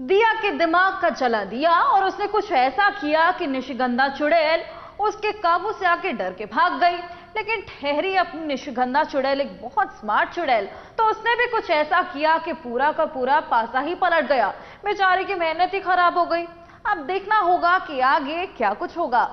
दिया के दिमाग का जला दिया और उसने कुछ ऐसा किया कि निशिगंधा चुड़ैल उसके काबू से आके डर के भाग गई। लेकिन ठहरी अपनी निशिगंधा चुड़ैल एक बहुत स्मार्ट चुड़ैल, तो उसने भी कुछ ऐसा किया कि पूरा का पूरा पासा ही पलट गया। बेचारी की मेहनत ही खराब हो गई। अब देखना होगा कि आगे क्या कुछ होगा।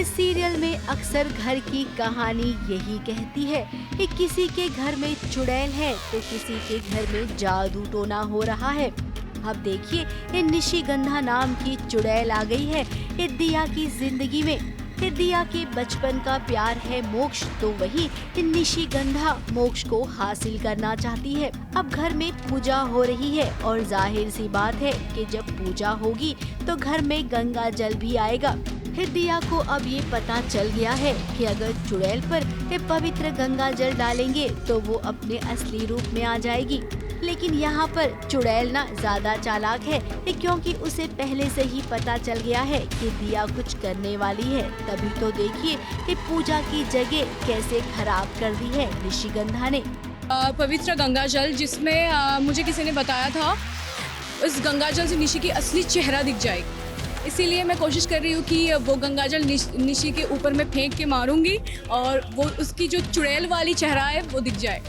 सीरियल में अक्सर घर की कहानी यही कहती है कि किसी के घर में चुड़ैल है तो किसी के घर में जादू टोना हो रहा है। अब देखिए, ये निशिगंधा नाम की चुड़ैल आ गई है ये दिया की जिंदगी में। ये दिया के बचपन का प्यार है मोक्ष, तो वही निशिगंधा मोक्ष को हासिल करना चाहती है। अब घर में पूजा हो रही है और जाहिर सी बात है कि जब पूजा होगी तो घर में गंगा जल भी आएगा। दिया को अब ये पता चल गया है कि अगर चुड़ैल पर ये पवित्र गंगा जल डालेंगे तो वो अपने असली रूप में आ जाएगी। लेकिन यहाँ पर चुड़ैल ना ज्यादा चालाक है क्योंकि उसे पहले से ही पता चल गया है कि दिया कुछ करने वाली है। तभी तो देखिए कि पूजा की जगह कैसे खराब कर दी है निशिगंधा ने। पवित्र गंगा जल जिसमें मुझे किसी ने बताया था उस गंगा जल से निशि की असली चेहरा दिख जाएगी, इसीलिए मैं कोशिश कर रही हूँ कि वो गंगाजल निशि के ऊपर मैं फेंक के मारूंगी और वो उसकी जो चुड़ैल वाली चेहरा है वो दिख जाए।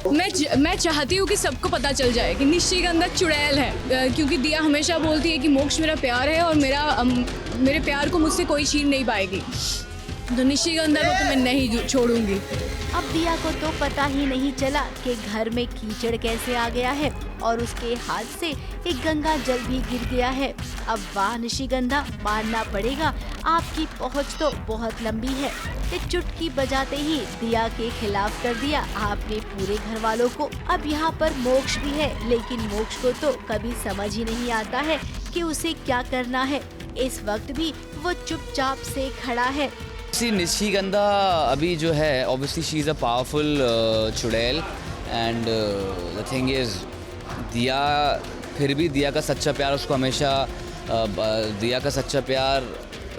मैं चाहती हूँ कि सबको पता चल जाए कि निशिगंधा चुड़ैल है, क्योंकि दिया हमेशा बोलती है कि मोक्ष मेरा प्यार है और मेरे प्यार को मुझसे कोई छीन नहीं पाएगी, तो निशिगंधा को तो मैं नहीं छोड़ूंगी। अब दिया को तो पता ही नहीं चला कि घर में कीचड़ कैसे आ गया है और उसके हाथ से एक गंगा जल भी गिर गया है। अब वाह निशिगंधा, मानना पड़ेगा आपकी पहुंच तो बहुत लंबी है। ये चुटकी बजाते ही दिया के खिलाफ कर दिया आपने पूरे घर वालों को। अब यहाँ पर मोक्ष भी है, लेकिन मोक्ष को तो कभी समझ ही नहीं आता है कि उसे क्या करना है। इस वक्त भी वो चुपचाप से खड़ा है। निशिगंधा अभी जो है obviously she is a powerful चुड़ैल एंड द थिंग इज़ दिया, फिर भी दिया का सच्चा प्यार उसको हमेशा दिया का सच्चा प्यार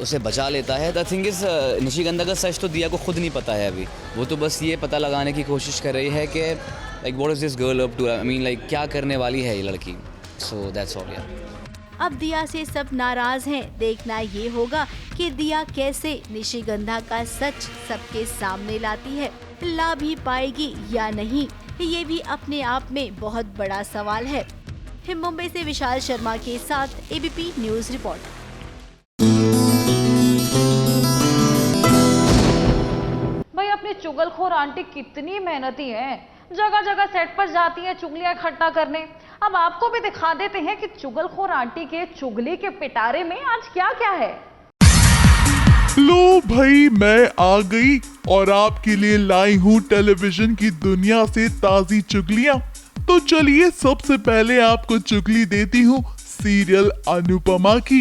उसे बचा लेता है। द थिंग इज़ निशिगंधा का सच तो दिया को खुद नहीं पता है अभी। वो तो बस ये पता लगाने की कोशिश कर रही है कि like what is this girl up to, I mean like क्या करने वाली है ये लड़की। सो दैट्स ऑल यार। अब दिया से सब नाराज हैं। देखना ये होगा कि दिया कैसे निशिगंधा का सच सबके सामने लाती है। ला भी पाएगी या नहीं, ये भी अपने आप में बहुत बड़ा सवाल है। मुंबई से विशाल शर्मा के साथ एबीपी न्यूज रिपोर्ट। भाई अपनी चुगलखोर आंटी कितनी मेहनती हैं, जगह जगह सेट पर जाती हैं चुगलियां इकट्ठा करने। अब आपको भी दिखा देते हैं कि चुगलखोर आंटी के चुगली के पिटारे में आज क्या क्या है। लो भाई, मैं आ गई और आपके लिए लाई हूँ टेलीविजन की दुनिया से ताजी चुगलियाँ। तो चलिए सबसे पहले आपको चुगली देती हूँ सीरियल अनुपमा की।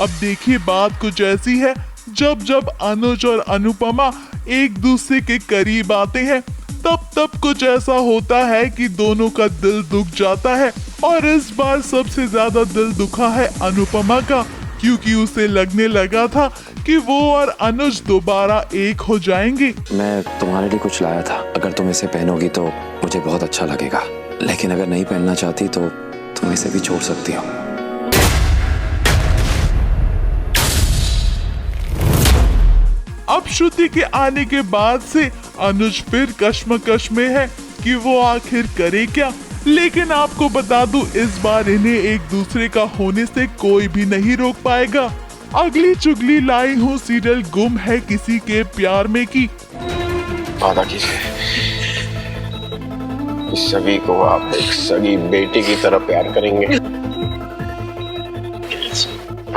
अब देखिए बात कुछ ऐसी है, जब जब अनुज और अनुपमा एक दूसरे के करीब आते हैं तब कुछ ऐसा होता है कि दोनों का दिल दुख जाता है। और इस बार सबसे ज्यादा दिल दुखा है अनुपमा का, क्योंकि उसे लगने लगा था कि वो और अनुज दोबारा एक हो जाएंगे। मैं तुम्हारे लिए कुछ लाया था, अगर तुम इसे पहनोगी तो मुझे बहुत अच्छा लगेगा, लेकिन अगर नहीं पहनना चाहती तो तुम इसे भी छोड़ सकती हो। अब श्रुति के आने के बाद से अनुज फिर कश्मकश में है कि वो आखिर करे क्या। लेकिन आपको बता दूं, इस बार इन्हें एक दूसरे का होने से कोई भी नहीं रोक पाएगा। अगली चुगली लाई हूँ सीरियल गुम है किसी के प्यार में की। वादा कीजिए इस सगी को आप एक सगी बेटी की तरह प्यार करेंगे,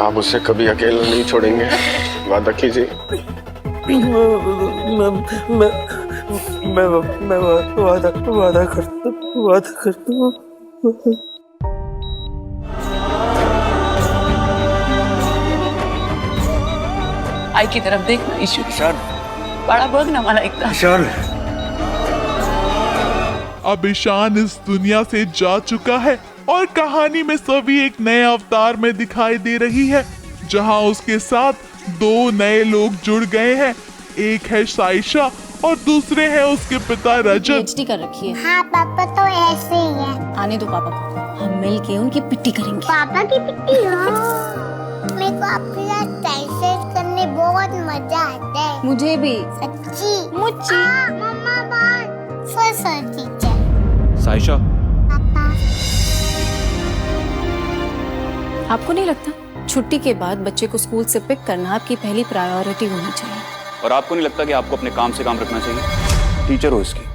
आप उसे कभी अकेला नहीं छोड़ेंगे। वादा कीजिए। मैं वादा करता हूँ। आई की तरफ देखना ईशु, बड़ा बघना मला एकदम। अब ईशान इस दुनिया से जा चुका है और कहानी में सभी एक नए अवतार में दिखाई दे रही है, जहां उसके साथ 2 नए लोग जुड़ गए हैं। एक है साइशा और दूसरे हैं उसके पिता रजत। PhD कर रखी है। हाँ पापा तो ऐसे ही है। आने दो पापा को, हम मिल के उनकी पिट्टी करेंगे। पापा की पिट्टी? मेरे को आपके साथ टाइम करने बहुत मजा आता है। मुझे भी। सच्ची? मुझे। मम्मा बात सर टीचर। साइशा, पापा। आपको नहीं लगता छुट्टी के बाद बच्चे को स्कूल से पिक करना आपकी पहली प्रायोरिटी होनी चाहिए? और आपको नहीं लगता कि आपको अपने काम से काम रखना चाहिए? टीचर हो इसकी,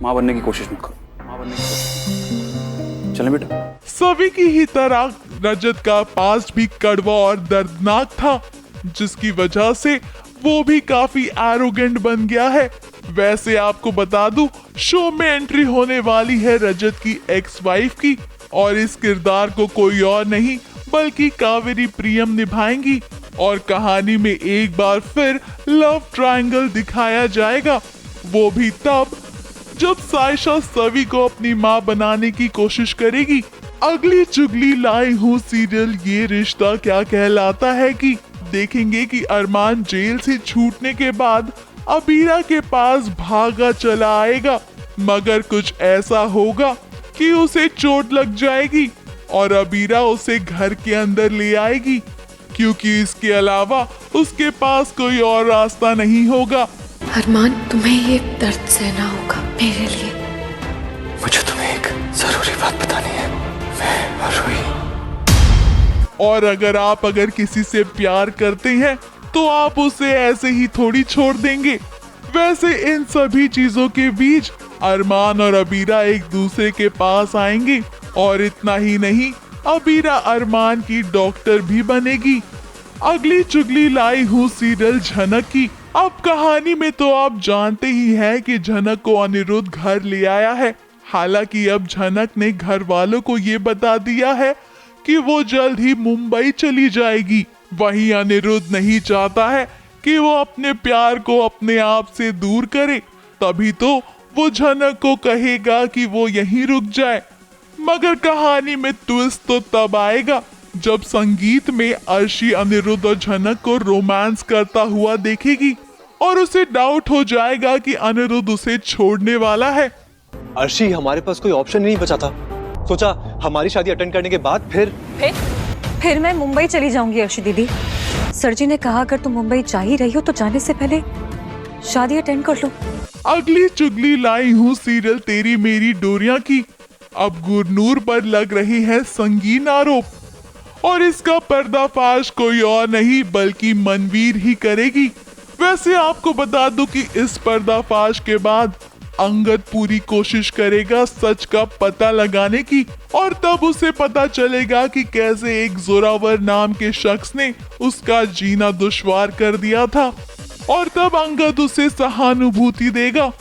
माँ बनने की कोशिश मत करो। माँ बनने की कोशिश। चलें बेटा। सभी की ही तरह रजत का पास्ट भी कड़वा और दर्दनाक था, जिसकी वजह से वो भी काफी एरोगेंट बन गया है। वैसे आपको बता दूं, शो में एंट्री होने वाली है रजत की एक्स वाइफ की, और इस किरदार को कोई और नहीं बल्कि कावेरी प्रियम निभाएंगी। और कहानी में एक बार फिर लव ट्रायंगल दिखाया जाएगा, वो भी तब जब साइशा सभी को अपनी माँ बनाने की कोशिश करेगी। अगली चुगली लाई हूँ सीरियल ये रिश्ता क्या कहलाता है कि देखेंगे कि अरमान जेल से छूटने के बाद अबीरा के पास भागा चला आएगा, मगर कुछ ऐसा होगा कि उसे चोट लग जाएगी और अबीरा उसे घर के अंदर ले आएगी, क्योंकि इसके अलावा उसके पास कोई और रास्ता नहीं होगा। अरमान, तुम्हें ये दर्द सहना होगा मेरे लिए। मुझे तुम्हें एक जरूरी बात बतानी है, मैं और रूही। और अगर किसी से प्यार करते हैं तो आप उसे ऐसे ही थोड़ी छोड़ देंगे। वैसे इन सभी चीजों के बीच अरमान और अबीरा एक दूसरे के पास आएंगे, और इतना ही नहीं, अबीरा अरमान की डॉक्टर भी बनेगी। अगली चुगली लाई हूँ सीरियल झनक की। अब कहानी में तो आप जानते ही हैं कि झनक को अनिरुद्ध घर ले आया है। हालांकि अब झनक ने घर वालों को ये बता दिया है कि वो जल्द ही मुंबई चली जाएगी। वहीं अनिरुद्ध नहीं चाहता है कि वो अपने प्यार को अपने आप से दूर करे, तभी तो वो झनक को कहेगा कि वो यहीं रुक जाए। मगर कहानी में ट्विस्ट तो तब आएगा जब संगीत में अर्शी अनिरुद्ध और झनक को रोमांस करता हुआ देखेगी, और उसे डाउट हो जाएगा कि अनिरुद्ध उसे छोड़ने वाला है। अर्शी, हमारे पास कोई ऑप्शन नहीं बचा था। सोचा हमारी शादी अटेंड करने के बाद फिर मैं मुंबई चली जाऊंगी। अर्शी दीदी, सर जी ने कहा अगर तुम मुंबई जा ही रही हो तो जाने से पहले शादी अटेंड कर लो। अगली चुगली लाई हूँ सीरियल तेरी मेरी डोरियां की। अब गुरनूर पर लग रहे हैं संगीन आरोप, और इसका पर्दाफाश कोई और नहीं बल्कि मनवीर ही करेगी। वैसे आपको बता दूं कि इस पर्दाफाश के बाद अंगद पूरी कोशिश करेगा सच का पता लगाने की, और तब उसे पता चलेगा कि कैसे एक जोरावर नाम के शख्स ने उसका जीना दुश्वार कर दिया था, और तब अंगद उसे सहानुभूति देगा।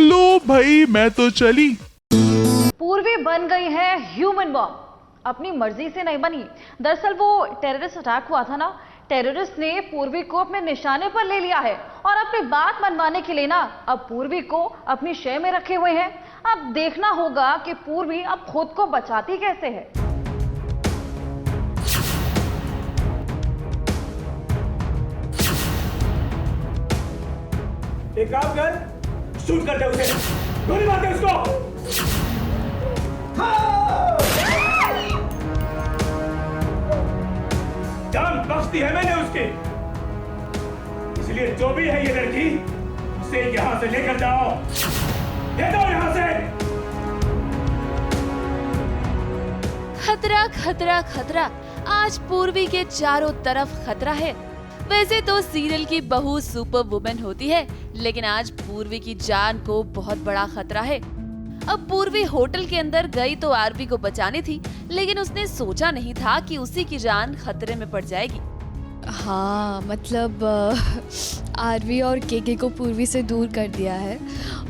लो भाई, मैं तो चली। पूर्वी बन गई है ह्यूमन बॉम्ब। अपनी मर्जी से नहीं बनी। दरअसल वो टेररिस्ट अटैक हुआ था ना, टेररिस्ट ने पूर्वी को अपने निशाने पर ले लिया है, और अपनी बात मनवाने के लिए ना अब पूर्वी को अपनी शय में रखे हुए हैं। अब देखना होगा कि पूर्वी अब खुद को बचाती कैसे है। एक काम कर, शूट कर दे उसे, गोली मार दे उसको। जान बख्श दी है मैंने उसकी, इसलिए जो भी है ये लड़की, उसे यहां से लेकर जाओ, ले जाओ यहां से। खतरा खतरा खतरा, आज पूर्वी के चारों तरफ खतरा है। वैसे तो सीरियल की बहू सुपर वुमेन होती है, लेकिन आज पूर्वी की जान को बहुत बड़ा खतरा है। अब पूर्वी होटल के अंदर गई तो आरवी को बचानी थी, लेकिन उसने सोचा नहीं था कि उसी की जान खतरे में पड़ जाएगी। हाँ, मतलब आरवी और केके को पूर्वी से दूर कर दिया है,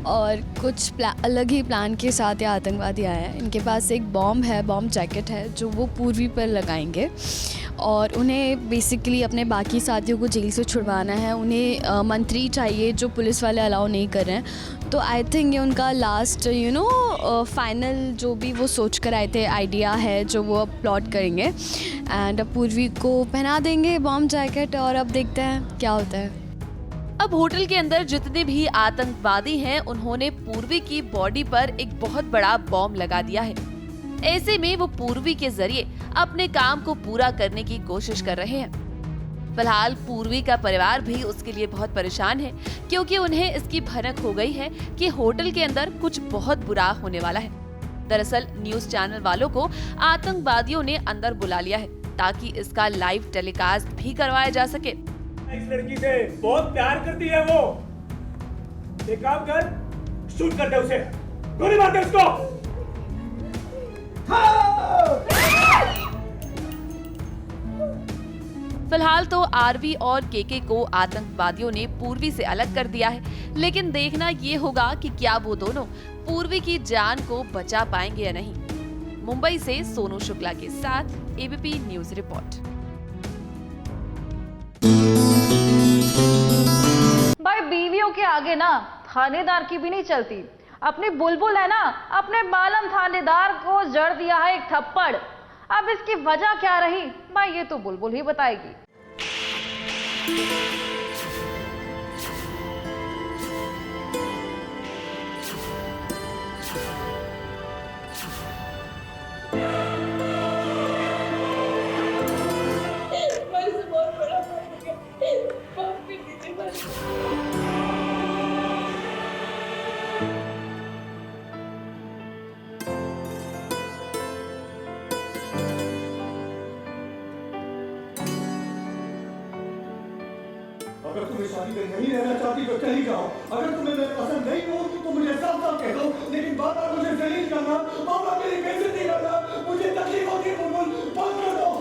और कुछ अलग ही प्लान के साथ ये आतंकवादी आए हैं। इनके पास एक बॉम्ब है, बॉम्ब जैकेट है, जो वो पूर्वी पर लगाएंगे, और उन्हें बेसिकली अपने बाकी साथियों को जेल से छुड़वाना है। उन्हें मंत्री चाहिए जो पुलिस वाले अलाउ नहीं कर रहे हैं, तो आई थिंक ये उनका लास्ट फाइनल जो भी वो सोच कर आए थे आइडिया है जो वो अब प्लॉट करेंगे एंड पूर्वी को पहना देंगे बॉम्ब जैकेट और अब देखते हैं क्या होता है। अब होटल के अंदर जितने भी आतंकवादी हैं उन्होंने पूर्वी की बॉडी पर एक बहुत बड़ा बॉम्ब लगा दिया है। ऐसे में वो पूर्वी के जरिए अपने काम को पूरा करने की कोशिश कर रहे हैं। फिलहाल पूर्वी का परिवार भी उसके लिए बहुत परेशान है क्योंकि उन्हें इसकी भनक हो गई है कि होटल के अंदर कुछ बहुत बुरा होने वाला है। दरअसल न्यूज चैनल वालों को आतंकवादियों ने अंदर बुला लिया है ताकि इसका लाइव टेलीकास्ट भी करवाया जा सके। इस लड़की से बहुत प्यार करती है वो। एक काम कर, शूट कर दे उसे, गोली मार दे उसको। फिलहाल तो आरवी और केके को आतंकवादियों ने पूर्वी से अलग कर दिया है, लेकिन देखना ये होगा कि क्या वो दोनों पूर्वी की जान को बचा पाएंगे या नहीं। मुंबई से सोनू शुक्ला के साथ एबीपी न्यूज रिपोर्ट। भाई बीवियों के आगे ना थानेदार की भी नहीं चलती। अपनी बुलबुल है ना, अपने बालम थानेदार को जड़ दिया है एक थप्पड़। अब इसकी वजह क्या रही भाई ये तो बुलबुल ही बताएगी। अगर तुम्हें शादी में नहीं रहना चाहती तो चली जाओ। अगर तुम्हें मैं पसंद नहीं हूँ तो मुझे साफ साफ कह दो, लेकिन बार बार मुझे जलील करना, बार बार मेरी बेइज्जती करना मुझे तकलीफ होती है। बुलबुल बंद कर दो।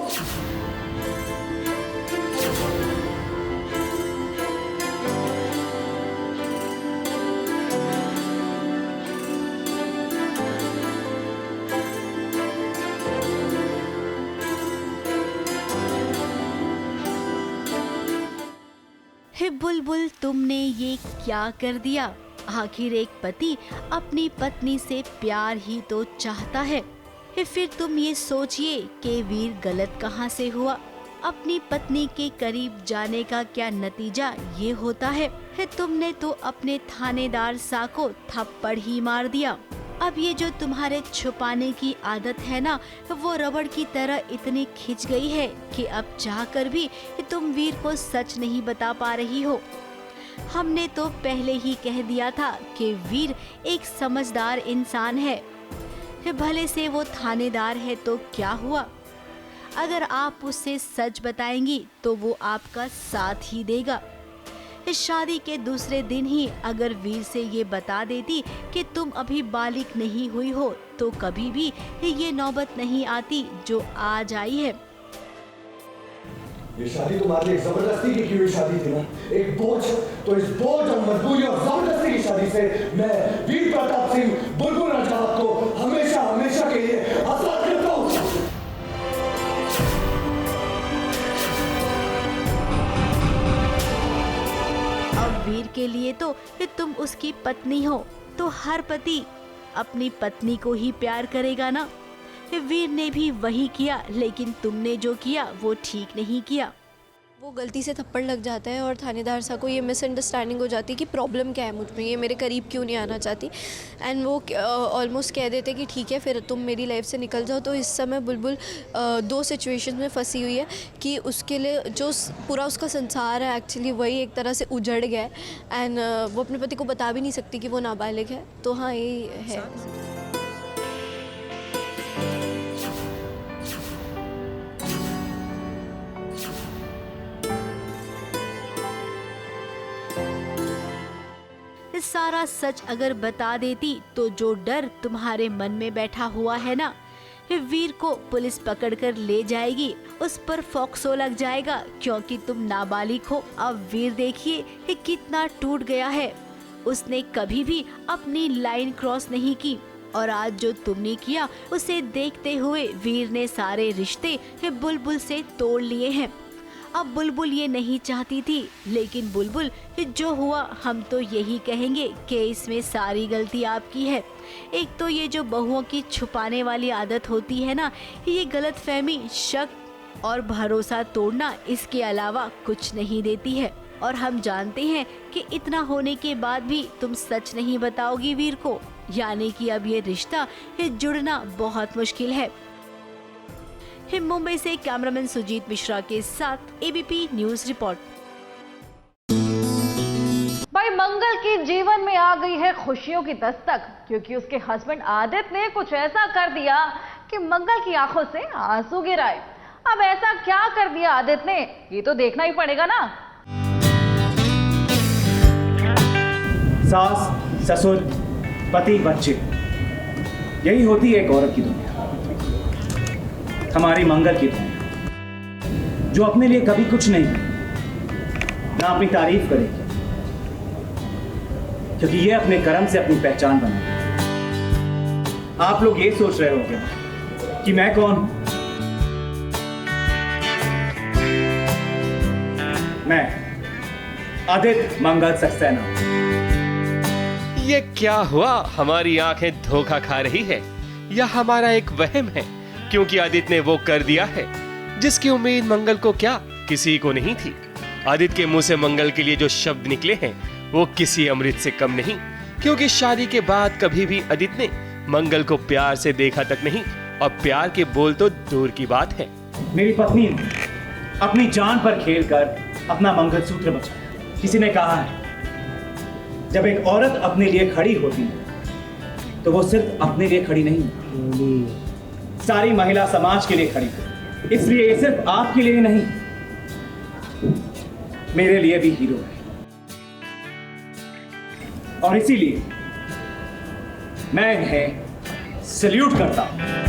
हे बुलबुल, तुमने ये क्या कर दिया? आखिर एक पति अपनी पत्नी से प्यार ही तो चाहता है। फिर तुम ये सोचिए कि वीर गलत कहाँ से हुआ। अपनी पत्नी के करीब जाने का क्या नतीजा ये होता है? तुमने तो अपने थानेदार सा को थप्पड़ ही मार दिया। अब ये जो तुम्हारे छुपाने की आदत है ना, वो रबड़ की तरह इतनी खिंच गई है कि अब चाहकर भी तुम वीर को सच नहीं बता पा रही हो। हमने तो पहले ही कह दिया था कि वीर एक समझदार इंसान है। भले से वो थानेदार है तो क्या हुआ? अगर आप उससे सच बताएंगी तो वो आपका साथ ही देगा। शादी के दूसरे दिन ही अगर वीर से ये बता देती कि तुम अभी बालिग नहीं हुई हो तो कभी भी ये नौबत नहीं आती जो आज आई है। ये शादी तुम्हारे लिए जबरदस्ती की हुई शादी थी ना, एक बोझ। तो इस बोझ और मजबूरी और जबरदस्ती की शादी से मैं वीर प्रताप सिंह बुलबुल राजावत को हमेशा हमेशा के लिए आजाद करता हूँ। वीर के लिए तो तुम उसकी पत्नी हो, तो हर पति अपनी पत्नी को ही प्यार करेगा ना। वीर ने भी वही किया, लेकिन तुमने जो किया वो ठीक नहीं किया। वो गलती से थप्पड़ लग जाता है और थानेदार साहब को ये मिसअंडरस्टैंडिंग हो जाती है कि प्रॉब्लम क्या है मुझ में, ये मेरे करीब क्यों नहीं आना चाहती। एंड वो ऑलमोस्ट कह देते कि ठीक है फिर तुम मेरी लाइफ से निकल जाओ। तो इस समय बुलबुल दो सिचुएशन में फंसी हुई है कि उसके लिए जो पूरा उसका संसार है एक्चुअली वही एक तरह से उजड़ गया है। एंड वो अपने पति को बता भी नहीं सकती कि वो नाबालिग है। तो हाँ यही है। सारा सच अगर बता देती तो जो डर तुम्हारे मन में बैठा हुआ है ना, वीर को पुलिस पकड़कर ले जाएगी, उस पर फोक्सो लग जाएगा क्योंकि तुम नाबालिग हो। अब वीर देखिए कितना टूट गया है। उसने कभी भी अपनी लाइन क्रॉस नहीं की और आज जो तुमने किया उसे देखते हुए वीर ने सारे रिश्ते बुलबुल से तोड़ लिए हैं। अब बुलबुल ये नहीं चाहती थी, लेकिन बुलबुल जो हुआ हम तो यही कहेंगे कि इसमें सारी गलती आपकी है। एक तो ये जो बहुओं की छुपाने वाली आदत होती है ना, ये गलतफहमी, शक और भरोसा तोड़ना इसके अलावा कुछ नहीं देती है। और हम जानते हैं कि इतना होने के बाद भी तुम सच नहीं बताओगी वीर को, यानी कि अब ये रिश्ता जुड़ना बहुत मुश्किल है। मुंबई से कैमरामैन सुजीत मिश्रा के साथ एबीपी न्यूज रिपोर्ट। भाई मंगल के जीवन में आ गई है खुशियों की दस्तक, क्योंकि उसके हस्बैंड आदित्य ने कुछ ऐसा कर दिया कि मंगल की आंखों से आंसू गिराए। अब ऐसा क्या कर दिया आदित्य ने, ये तो देखना ही पड़ेगा ना। सास, ससुर, पति, बच्चे, यही होती है एक औरत की दुनिया। हमारी मंगल की दुनिया, जो अपने लिए कभी कुछ नहीं, ना अपनी तारीफ करेगी, क्योंकि ये अपने कर्म से अपनी पहचान बना। आप लोग ये सोच रहे होंगे कि मैं कौन हूं? मैं आदित्य मंगल सक्सेना। ये क्या हुआ? हमारी आंखें धोखा खा रही है या हमारा एक वहम है? क्योंकि आदित्य ने वो कर दिया है जिसकी उम्मीद मंगल को क्या किसी को नहीं थी। आदित्य के मुंह से मंगल के लिए जो शब्द निकले हैं वो किसी अमृत से कम नहीं, क्योंकि शादी के बाद कभी भी आदित्य ने मंगल को प्यार से देखा तक नहीं, और प्यार के बोल तो दूर की बात है। मेरी पत्नी ने अपनी जान पर खेलकर अपना मंगलसूत्र बचाया। किसी ने कहा है जब एक औरत अपने लिए खड़ी होती है तो वो सिर्फ अपने लिए खड़ी नहीं, सारी महिला समाज के लिए खड़ी है। इसलिए ये सिर्फ आपके लिए नहीं, मेरे लिए भी हीरो है। और इसीलिए मैं इन्हें सल्यूट करता हूं।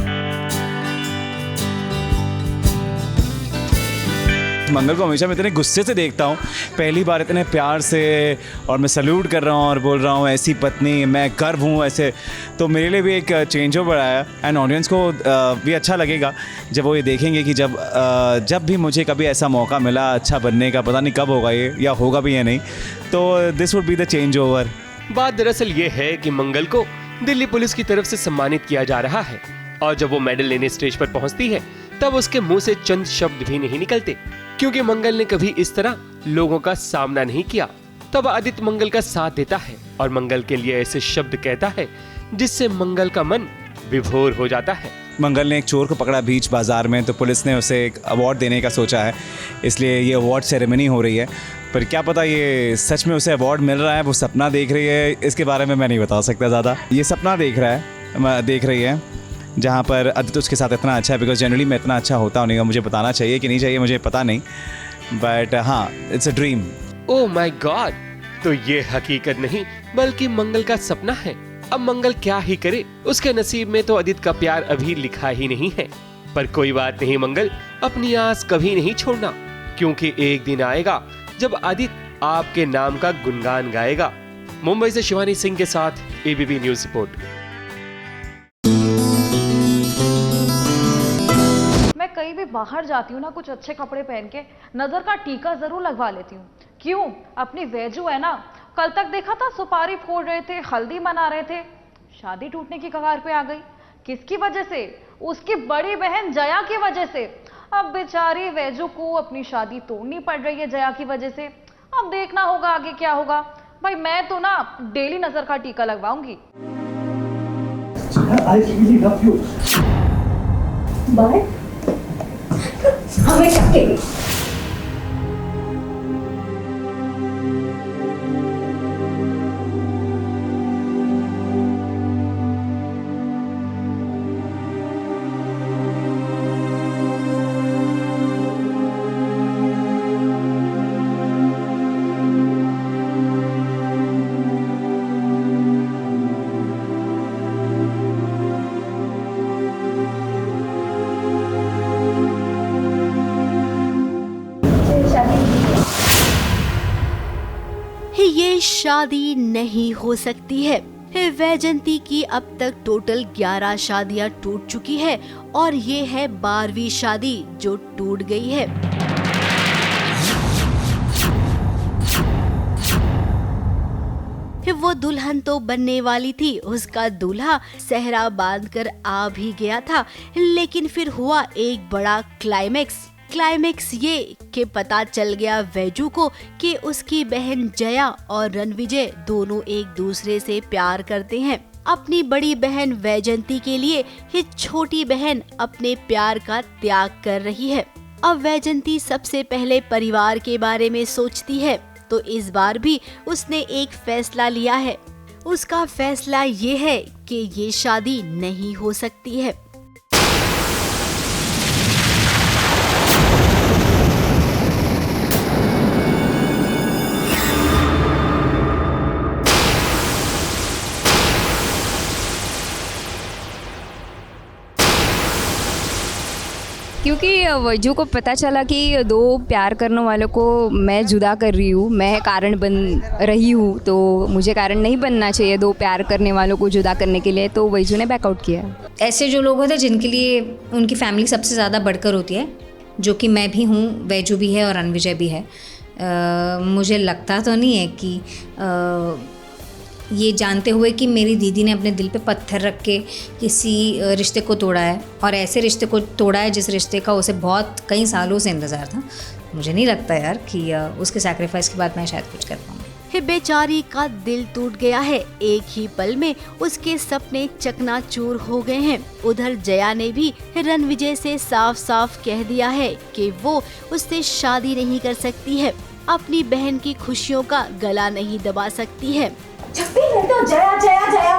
मंगल को हमेशा मैं इतने गुस्से से देखता हूँ, पहली बार इतने प्यार से, और मैं सल्यूट कर रहा हूँ और बोल रहा हूँ ऐसी पत्नी, मैं गर्व हूँ ऐसे। तो मेरे लिए भी एक चेंज ओवर आया, एंड ऑडियंस को भी अच्छा लगेगा जब वो ये देखेंगे कि जब भी मुझे कभी ऐसा मौका मिला अच्छा बनने का, पता नहीं कब होगा ये या होगा भी या नहीं, तो this would be the change over. बात दरअसल ये है कि मंगल को दिल्ली पुलिस की तरफ से सम्मानित किया जा रहा है, और जब वो मेडल लेने स्टेज पर पहुंचती है तब उसके मुंह से चंद शब्द भी नहीं निकलते, क्योंकि मंगल ने कभी इस तरह लोगों का सामना नहीं किया। तब आदित्य मंगल का साथ देता है और मंगल के लिए ऐसे शब्द कहता है जिससे मंगल का मन विभोर हो जाता है। मंगल ने एक चोर को पकड़ा बीच बाजार में, तो पुलिस ने उसे एक अवार्ड देने का सोचा है, इसलिए ये अवार्ड सेरेमनी हो रही है। पर क्या पता ये सच में उसे अवार्ड मिल रहा है, वो सपना देख रही है, इसके बारे में मैं नहीं बता सकता ज़्यादा। ये सपना देख रही है जहाँ पर आदित्य उसके साथ इतना अच्छा है, बिकॉज जनरली मैं इतना अच्छा होता नहीं, मुझे बताना चाहिए कि नहीं चाहिए मुझे पता नहीं, बट हाँ it's a dream. Oh my God, तो ये हकीकत नहीं बल्कि मंगल का सपना है। अब मंगल क्या ही करे, उसके नसीब में तो आदित्य का प्यार अभी लिखा ही नहीं है। पर कोई बात नहीं मंगल, अपनी आस कभी नहीं छोड़ना, क्योंकि एक दिन आएगा जब आदित्य आपके नाम का गुणगान गाएगा। मुंबई से शिवानी सिंह के साथ एबीपी न्यूज रिपोर्ट। कहीं भी बाहर जाती हूँ ना, कुछ अच्छे कपड़े पहन के नजर का टीका जरूर लगवा लेती हूँ। क्यों? अपनी वेजू है ना, कल तक देखा था सुपारी फोड़ रहे थे, हल्दी मना रहे थे, शादी टूटने की कगार पे आ गई। किसकी वजह से? उसकी बड़ी बहन जया की वजह से। अब बेचारी वेजू को अपनी शादी तोड़नी पड़ रही है जया की वजह से। अब देखना होगा आगे क्या होगा। भाई मैं तो ना डेली नजर का टीका लगवाऊंगी। हमेशा के लिए ये शादी नहीं हो सकती है। वैजंती की अब तक टोटल 11 शादियां टूट चुकी है और ये है 12वीं शादी जो टूट गई है। वो दुल्हन तो बनने वाली थी, उसका दूल्हा सेहरा बांधकर आ भी गया था, लेकिन फिर हुआ एक बड़ा क्लाइमेक्स ये कि पता चल गया वैजू को कि उसकी बहन जया और रणविजय दोनों एक दूसरे से प्यार करते हैं। अपनी बड़ी बहन वैजंती के लिए ये छोटी बहन अपने प्यार का त्याग कर रही है। अब वैजंती सबसे पहले परिवार के बारे में सोचती है, तो इस बार भी उसने एक फैसला लिया है। उसका फैसला ये है कि ये शादी नहीं हो सकती है। क्योंकि वैजू को पता चला कि दो प्यार करने वालों को मैं जुदा कर रही हूँ, मैं कारण बन रही हूँ, तो मुझे कारण नहीं बनना चाहिए दो प्यार करने वालों को जुदा करने के लिए, तो वैजू ने बैकआउट किया। ऐसे जो लोग होते हैं जिनके लिए उनकी फैमिली सबसे ज़्यादा बढ़कर होती है, जो कि मैं भी हूँ, वैजू भी है और रणविजय भी है, मुझे लगता तो नहीं है कि ये जानते हुए कि मेरी दीदी ने अपने दिल पे पत्थर रख के किसी रिश्ते को तोड़ा है, और ऐसे रिश्ते को तोड़ा है जिस रिश्ते का उसे बहुत कई सालों से इंतज़ार था। मुझे नहीं लगता यार कि उसके सैक्रिफाइस के बाद मैं शायद कुछ कर पाऊँ। बेचारी का दिल टूट गया है। एक ही पल में उसके सपने चकनाचूर हो गए हैं। उधर जया ने भी रणविजय से साफ साफ कह दिया है कि वो उससे शादी नहीं कर सकती है, अपनी बहन की खुशियों का गला नहीं दबा सकती है। जब भी कहते हो जया जया जया,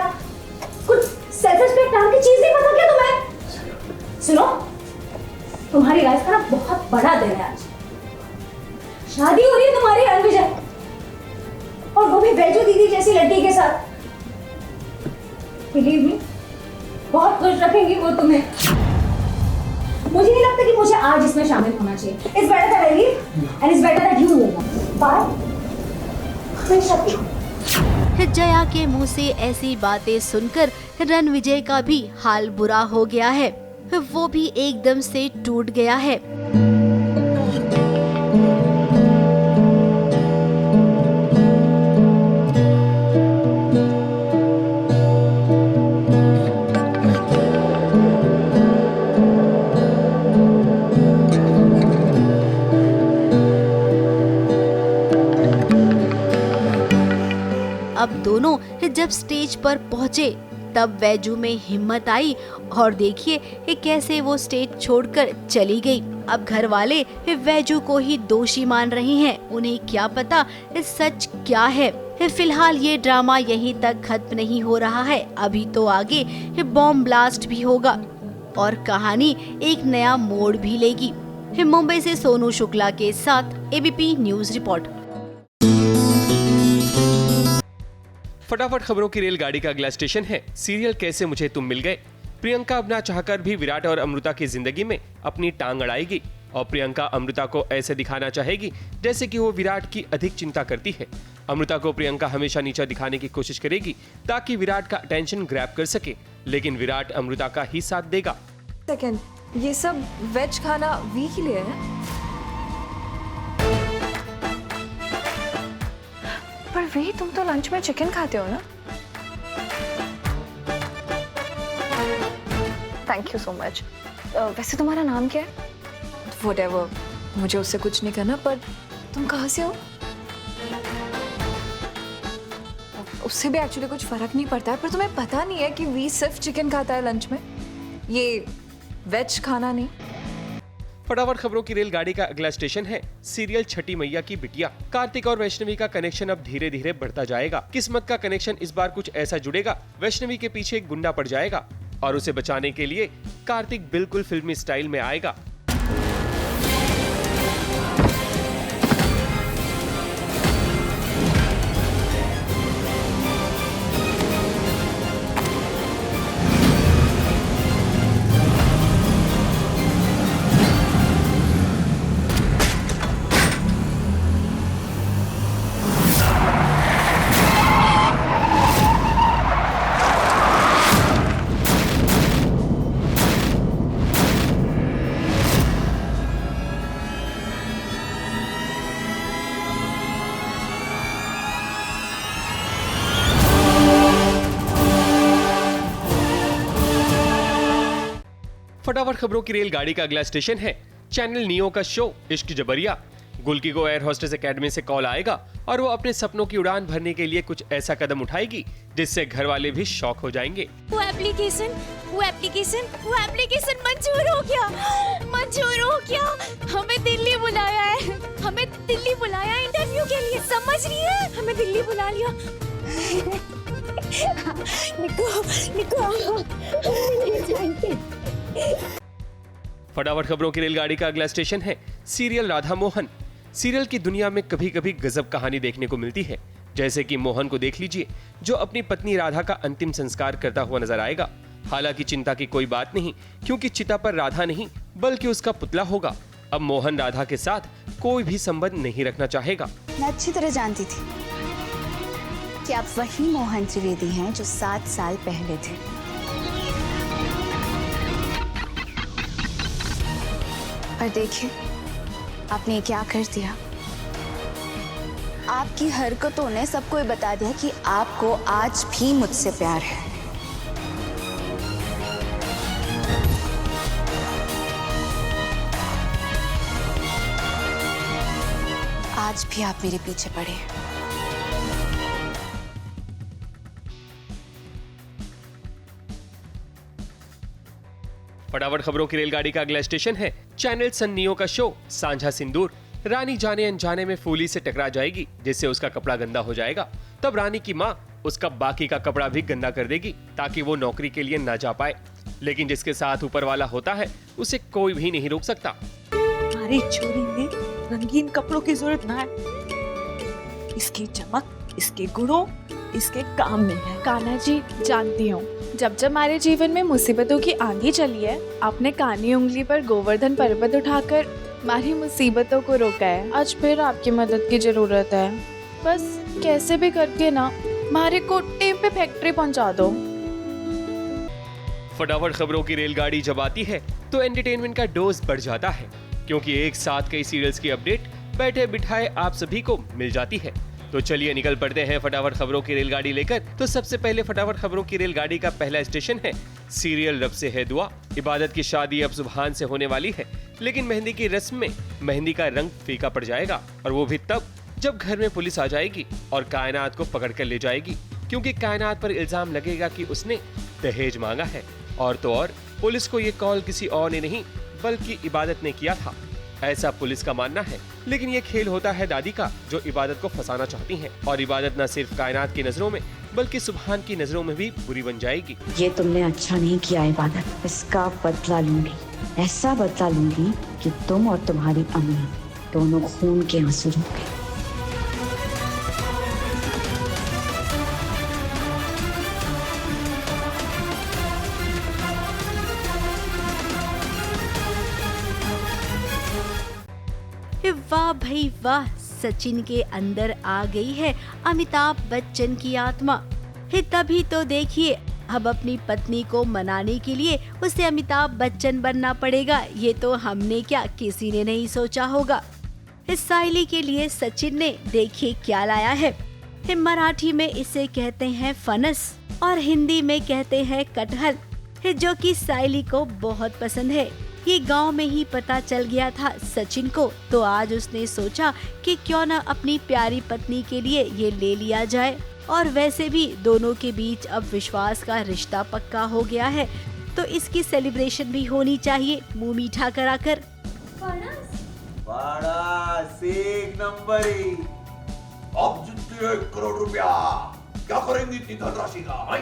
कुछ सेल्फ रिस्पेक्ट नाम की चीज नहीं पता क्या तुम्हें? सुनो, तुम्हारी लाइफ का ना बहुत बड़ा दिन है आज। शादी हो रही है तुम्हारी रणविजय, और वो भी वैजू दीदी जैसी लड़की के साथ। बिलीव मी, बहुत खुश रखेंगी वो तुम्हें। मुझे नहीं लगता कि मुझे आज इसमें शामिल होना चाहिए। It's better that I leave and it's better that you leave. Bye. मैं शक्ति। जया के मुंह से ऐसी बातें सुनकर रणविजय का भी हाल बुरा हो गया है। वो भी एकदम से टूट गया है। अब दोनों जब स्टेज पर पहुंचे तब वैजू में हिम्मत आई और देखिए कैसे वो स्टेज छोड़कर चली गई। अब घर वाले वैजू को ही दोषी मान रहे हैं। उन्हें क्या पता सच क्या है। फिलहाल ये ड्रामा यहीं तक खत्म नहीं हो रहा है, अभी तो आगे बॉम्ब ब्लास्ट भी होगा और कहानी एक नया मोड़ भी लेगी। मुंबई से सोनू शुक्ला के साथ एबीपी न्यूज रिपोर्ट। फटाफट खबरों की रेलगाड़ी का अगला स्टेशन है सीरियल कैसे मुझे तुम मिल गए। प्रियंका अब ना चाहकर भी विराट और अमृता की जिंदगी में अपनी टांग अड़ाएगी और प्रियंका अमृता को ऐसे दिखाना चाहेगी जैसे कि वो विराट की अधिक चिंता करती है। अमृता को प्रियंका हमेशा नीचा दिखाने की कोशिश करेगी ताकि विराट का अटेंशन ग्रैब कर सके, लेकिन विराट अमृता का ही साथ देगा। सेकंड, ये सब वेज खाना वी के लिए है? पर वी, तुम तो लंच में चिकन खाते हो ना? Thank you so much. वैसे तुम्हारा नाम क्या है? Whatever, मुझे उससे कुछ नहीं करना, पर तुम कहाँ से हो? उससे भी एक्चुअली कुछ फर्क नहीं पड़ता है, पर तुम्हें पता नहीं है कि वी सिर्फ चिकन खाता है लंच में, ये वेज खाना नहीं। फटाफट खबरों की रेलगाड़ी का अगला स्टेशन है सीरियल छठी मैया की बिटिया। कार्तिक और वैष्णवी का कनेक्शन अब धीरे धीरे बढ़ता जाएगा। किस्मत का कनेक्शन इस बार कुछ ऐसा जुड़ेगा, वैष्णवी के पीछे एक गुंडा पड़ जाएगा और उसे बचाने के लिए कार्तिक बिल्कुल फिल्मी स्टाइल में आएगा। फटाफट खबरों की रेलगाड़ी का अगला स्टेशन है चैनल नियो का शो इश्क जबरिया। गुल्की को एयर होस्टेस एकेडमी से कॉल आएगा और वो अपने सपनों की उड़ान भरने के लिए कुछ ऐसा कदम उठाएगी जिससे घर वाले भी शॉक हो जाएंगे। वो एप्लीकेशन मंजूर हो गया। हमें दिल्ली बुलाया है इंटरव्यू के लिए, समझ रही है? हमें दिल्ली बुला लिया। फटाफट खबरों की रेलगाड़ी का अगला स्टेशन है सीरियल राधा मोहन। सीरियल की दुनिया में कभी कभी गजब कहानी देखने को मिलती है, जैसे कि मोहन को देख लीजिए जो अपनी पत्नी राधा का अंतिम संस्कार करता हुआ नजर आएगा। हालांकि चिंता की कोई बात नहीं, क्योंकि चिता पर राधा नहीं बल्कि उसका पुतला होगा। अब मोहन राधा के साथ कोई भी संबंध नहीं रखना चाहेगा। मैं अच्छी तरह जानती थी कि आप वही मोहन त्रिवेदी हैं जो 7 साल पहले थे। पर देखिए आपने क्या कर दिया। आपकी हरकतों ने सबको ये बता दिया कि आपको आज भी मुझसे प्यार है। आज भी आप मेरे पीछे पड़े हैं। फटाफट खबरों की रेलगाड़ी का अगला स्टेशन है चैनल सन नियो का शो सांझा सिंदूर। रानी जाने अनजाने में फूली से टकरा जाएगी, जिससे उसका कपड़ा गंदा हो जाएगा। तब रानी की माँ उसका बाकी का कपड़ा भी गंदा कर देगी ताकि वो नौकरी के लिए ना जा पाए। लेकिन जिसके साथ ऊपर वाला होता है उसे कोई भी नहीं रोक सकता। हमारी चोरी में रंगीन कपड़ों की जरूरत ना है, इसकी चमक, इसके गुणों, इसके काम में है। कान्हा जी, जानती हूँ जब जब हमारे जीवन में मुसीबतों की आंधी चली है, आपने कानी उंगली पर गोवर्धन पर्वत उठाकर हमारी मुसीबतों को रोका है। आज फिर आपकी मदद की जरूरत है। बस कैसे भी करके ना हमारे को टेम पे फैक्ट्री पहुंचा दो। फटाफट खबरों की रेलगाड़ी जब आती है तो एंटरटेनमेंट का डोज बढ़ जाता है, क्योंकि एक साथ कई सीरियल्स की अपडेट बैठे बिठाए आप सभी को मिल जाती है। तो चलिए निकल पड़ते हैं फटाफट खबरों की रेलगाड़ी लेकर। तो सबसे पहले फटाफट खबरों की रेलगाड़ी का पहला स्टेशन है सीरियल रब से है दुआ। इबादत की शादी अब सुबहान से होने वाली है, लेकिन मेहंदी की रस्म में मेहंदी का रंग फीका पड़ जाएगा, और वो भी तब जब घर में पुलिस आ जाएगी और कायनात को पकड़ कर ले जाएगी, क्योंकि कायनात पर इल्जाम लगेगा कि उसने दहेज मांगा है। और तो और पुलिस को ये कॉल किसी और ने नहीं बल्कि इबादत ने किया था, ऐसा पुलिस का मानना है। लेकिन ये खेल होता है दादी का, जो इबादत को फंसाना चाहती हैं, और इबादत न सिर्फ कायनात की नजरों में बल्कि सुबहान की नजरों में भी बुरी बन जाएगी। ये तुमने अच्छा नहीं किया इबादत, इसका बदला लूंगी, ऐसा बदला लूंगी कि तुम और तुम्हारी अम्मी दोनों खून के आंसू रोगे। वाह भाई वाह, सचिन के अंदर आ गई है अमिताभ बच्चन की आत्मा। तभी तो देखिए अब अपनी पत्नी को मनाने के लिए उसे अमिताभ बच्चन बनना पड़ेगा। ये तो हमने क्या किसी ने नहीं सोचा होगा। इस साइली के लिए सचिन ने देखिए क्या लाया है। मराठी में इसे कहते हैं फनस और हिंदी में कहते हैं कटहल, जो कि साइली को बहुत पसंद है। ये गांव में ही पता चल गया था सचिन को, तो आज उसने सोचा कि क्यों न अपनी प्यारी पत्नी के लिए ये ले लिया जाए। और वैसे भी दोनों के बीच अब विश्वास का रिश्ता पक्का हो गया है, तो इसकी सेलिब्रेशन भी होनी चाहिए मुंह मीठा कराकर। एक नंबर ही। अब जीतती है 1 करोड़ रुपया, क्या करेंगी इतनी धनराशि का?